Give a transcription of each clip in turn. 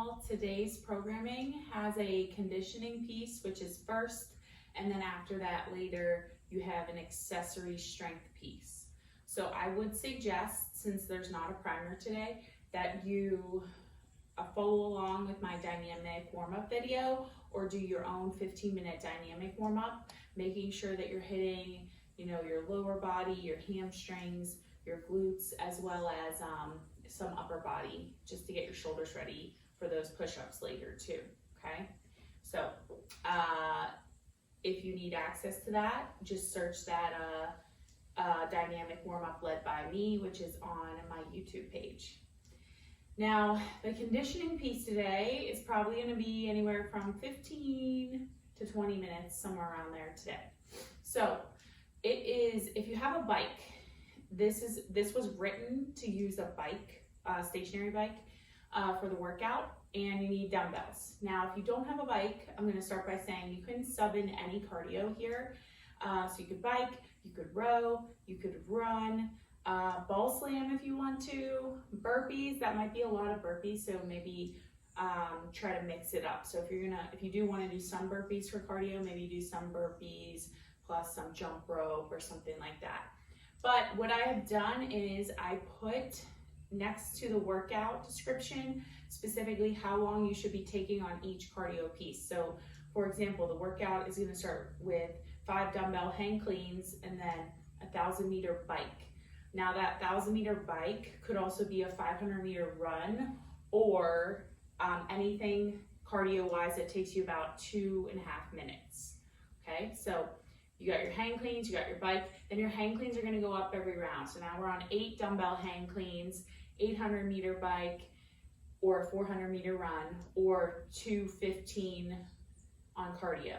all. Today's programming has a conditioning piece, which is first, and then after that later you have an accessory strength piece. So I would suggest, since there's not a primer today, that you follow along with my dynamic warm-up video or do your own 15-minute dynamic warm-up, making sure that you're hitting, your lower body, your hamstrings, your glutes, as well as some upper body, just to get your shoulders ready for those push-ups later too, okay? So if you need access to that, just search that dynamic warm-up led by me, which is on my YouTube page. Now, the conditioning piece today is probably going to be anywhere from 15 to 20 minutes, somewhere around there today. So it is, if you have a bike, this was written to use a bike, stationary bike, for the workout, and you need dumbbells. Now, if you don't have a bike, I'm going to start by saying you can sub in any cardio here. So you could bike, you could row, you could run, ball slam if you want to, burpees. That might be a lot of burpees, so maybe try to mix it up. So if you do want to do some burpees for cardio, maybe do some burpees plus some jump rope or something like that. But what I have done is I put next to the workout description specifically how long you should be taking on each cardio piece. So for example, the workout is going to start with 5 dumbbell hang cleans and then a 1,000-meter bike. Now that 1,000-meter bike could also be a 500-meter run or anything cardio-wise that takes you about 2.5 minutes. Okay, so you got your hang cleans, you got your bike, then your hang cleans are going to go up every round. So now we're on 8 dumbbell hang cleans, 800-meter bike, or a 400-meter run, or 215 on cardio.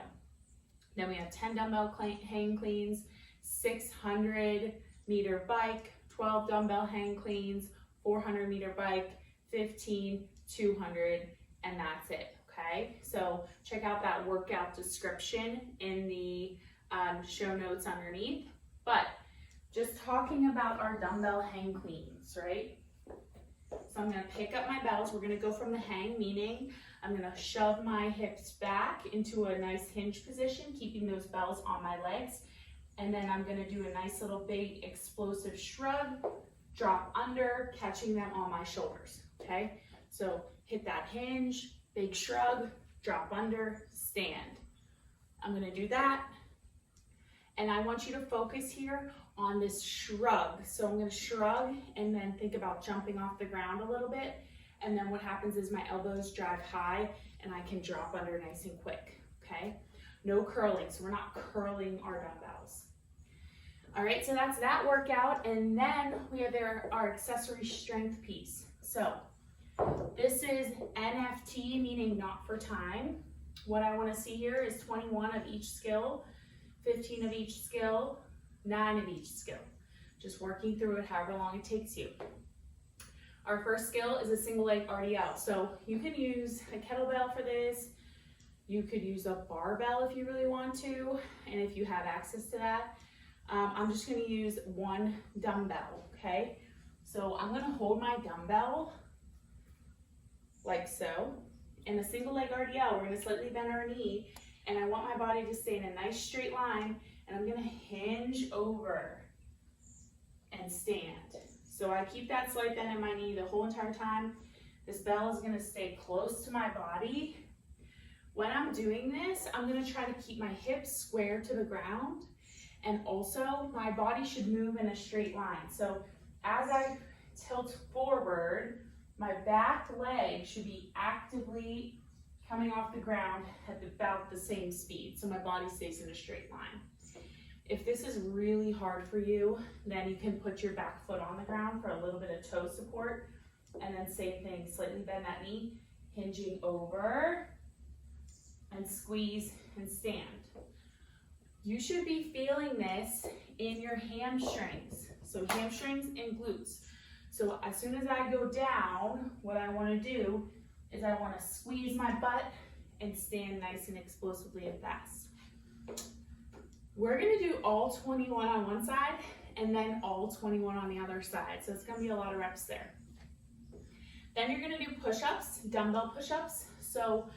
Then we have 10 dumbbell hang cleans, 600-meter bike, 12 dumbbell hang cleans, 400-meter bike, 15, 200, and that's it, okay? So check out that workout description in the show notes underneath. But just talking about our dumbbell hang cleans, right? So I'm gonna pick up my bells. We're gonna go from the hang, meaning I'm gonna shove my hips back into a nice hinge position, keeping those bells on my legs. And then I'm gonna do a nice little big explosive shrug, drop under, catching them on my shoulders, okay? So hit that hinge, big shrug, drop under, stand. I'm gonna do that. And I want you to focus here on this shrug. So I'm gonna shrug and then think about jumping off the ground a little bit. And then what happens is my elbows drive high and I can drop under nice and quick, okay? No curling, so we're not curling our dumbbells. All right, so that's that workout. And then we have our accessory strength piece. So this is NFT, meaning not for time. What I wanna see here is 21 of each skill, 15 of each skill, 9 of each skill. Just working through it however long it takes you. Our first skill is a single leg RDL. So you can use a kettlebell for this. You could use a barbell if you really want to, and if you have access to that. I'm just gonna use 1 dumbbell, okay? So I'm gonna hold my dumbbell like so. In a single leg RDL, we're gonna slightly bend our knee, and I want my body to stay in a nice straight line, and I'm gonna hinge over and stand. So I keep that slight bend in my knee the whole entire time. This bell is gonna stay close to my body. When I'm doing this, I'm gonna try to keep my hips square to the ground, and also my body should move in a straight line. So as I tilt forward, my back leg should be actively coming off the ground at about the same speed, so my body stays in a straight line. If this is really hard for you, then you can put your back foot on the ground for a little bit of toe support, and then same thing, slightly bend that knee, hinging over, and squeeze and stand. You should be feeling this in your hamstrings, so hamstrings and glutes. So as soon as I go down, what I want to do is I want to squeeze my butt and stand nice and explosively and fast. We're going to do all 21 on one side and then all 21 on the other side. So it's going to be a lot of reps there. Then you're gonna do push-ups, dumbbell push-ups. So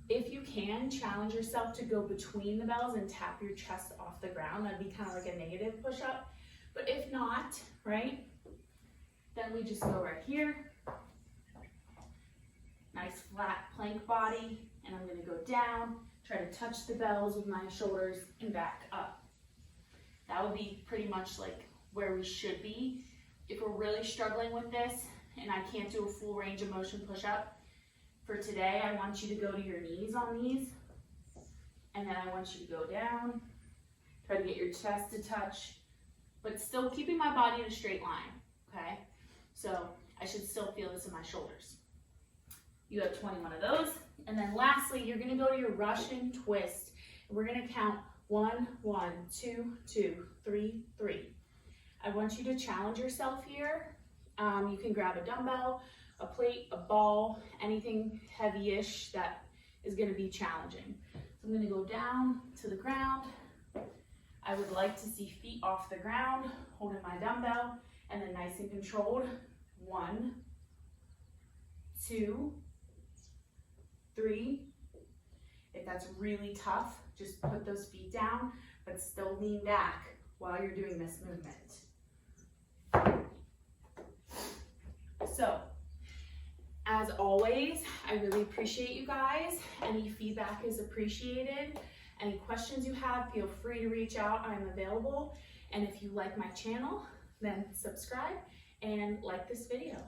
if you can, challenge yourself to go between the bells and tap your chest off the ground. That'd be kind of like a negative push-up. But if not, right, then we just go right here. Nice flat plank body, and I'm gonna go down, try to touch the bells with my shoulders and back up. That would be pretty much like where we should be. If we're really struggling with this and I can't do a full range of motion push-up, for today I want you to go to your knees on these, and then I want you to go down, try to get your chest to touch, but still keeping my body in a straight line, okay? So I should still feel this in my shoulders. You have 21 of those. And then lastly, you're gonna go to your Russian twist. We're gonna count 1, 1, 2, 2, 3, 3. I want you to challenge yourself here. You can grab a dumbbell, a plate, a ball, anything heavy-ish that is gonna be challenging. So I'm gonna go down to the ground. I would like to see feet off the ground, holding my dumbbell, and then nice and controlled. 1, 2, 3. If that's really tough, just put those feet down, but still lean back while you're doing this movement. So, as always, I really appreciate you guys. Any feedback is appreciated. Any questions you have, feel free to reach out. I'm available. And if you like my channel, then subscribe and like this video.